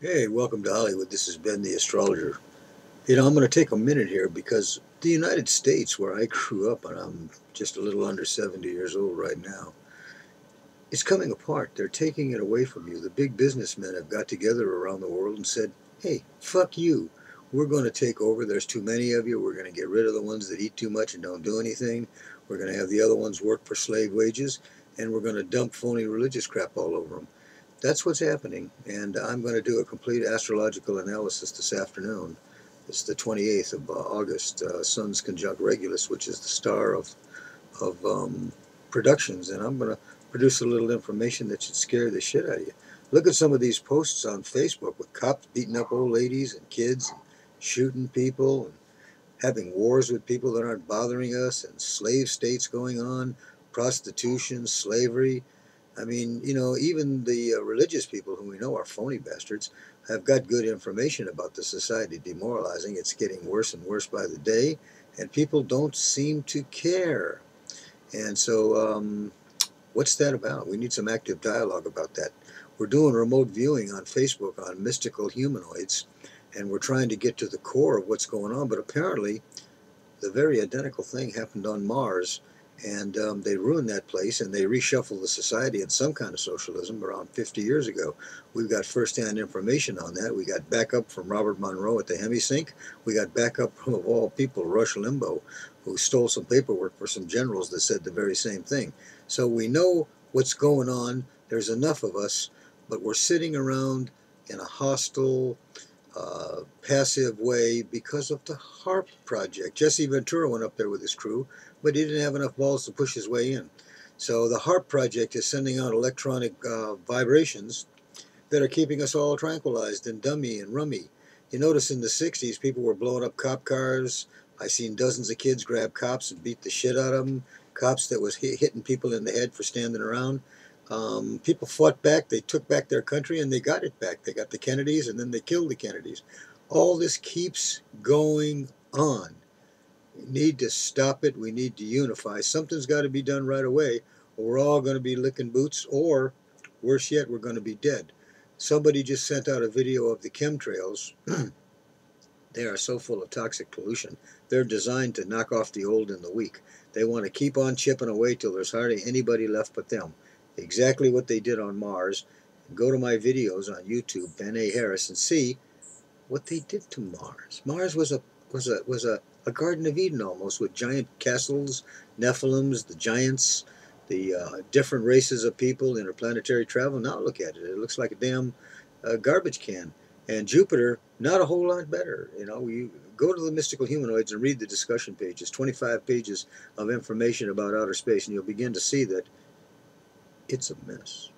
Hey, welcome to Hollywood. This is Ben the astrologer. I'm going to take a minute here because the United States, where I grew up, and I'm just a little under 70 years old right now, is coming apart. They're taking it away from you. The big businessmen have got together around the world and said, hey, fuck you. We're going to take over. There's too many of you. We're going to get rid of the ones that eat too much and don't do anything. We're going to have the other ones work for slave wages, and we're going to dump phony religious crap all over them. That's what's happening, and I'm going to do a complete astrological analysis this afternoon. It's the 28th of August, Sun's conjunct Regulus, which is the star of productions, and I'm going to produce a little information that should scare the shit out of you. Look at some of these posts on Facebook with cops beating up old ladies and kids, and shooting people, and having wars with people that aren't bothering us, and slave states going on, prostitution, slavery. I mean, even the religious people who we know are phony bastards have got good information about the society demoralizing. It's getting worse and worse by the day, and people don't seem to care. And so, what's that about? We need some active dialogue about that. We're doing remote viewing on Facebook on mystical humanoids, and we're trying to get to the core of what's going on, but apparently the very identical thing happened on Mars, and they ruined that place and they reshuffled the society in some kind of socialism around 50 years ago. We've got firsthand information on that. We got backup from Robert Monroe at the Hemisync. We got backup from, of all people, Rush Limbaugh, who stole some paperwork for some generals that said the very same thing. So we know what's going on. There's enough of us, but we're sitting around in a hostile, passive way because of the HARP project. Jesse Ventura went up there with his crew, but he didn't have enough balls to push his way in. So the HARP project is sending out electronic vibrations that are keeping us all tranquilized and dummy and rummy. You notice in the 60s, people were blowing up cop cars. I seen dozens of kids grab cops and beat the shit out of them. Cops that was hitting people in the head for standing around. People fought back. They took back their country and they got it back. They got the Kennedys and then they killed the Kennedys. All this keeps going on. We need to stop it. We need to unify. Something's got to be done right away, or we're all going to be licking boots, or worse yet, we're going to be dead. Somebody just sent out a video of the chemtrails. They are so full of toxic pollution. They're designed to knock off the old and the weak. They want to keep on chipping away till there's hardly anybody left but them. Exactly what they did on Mars. Go to my videos on YouTube, benaharris, and see what they did to Mars. Mars was a Garden of Eden almost, with giant castles, Nephilims, the giants, the different races of people, interplanetary travel. Now look at it; it looks like a damn garbage can. And Jupiter, not a whole lot better. You go to the mystical humanoids and read the discussion pages, 25 pages of information about outer space, and you'll begin to see that it's a mess.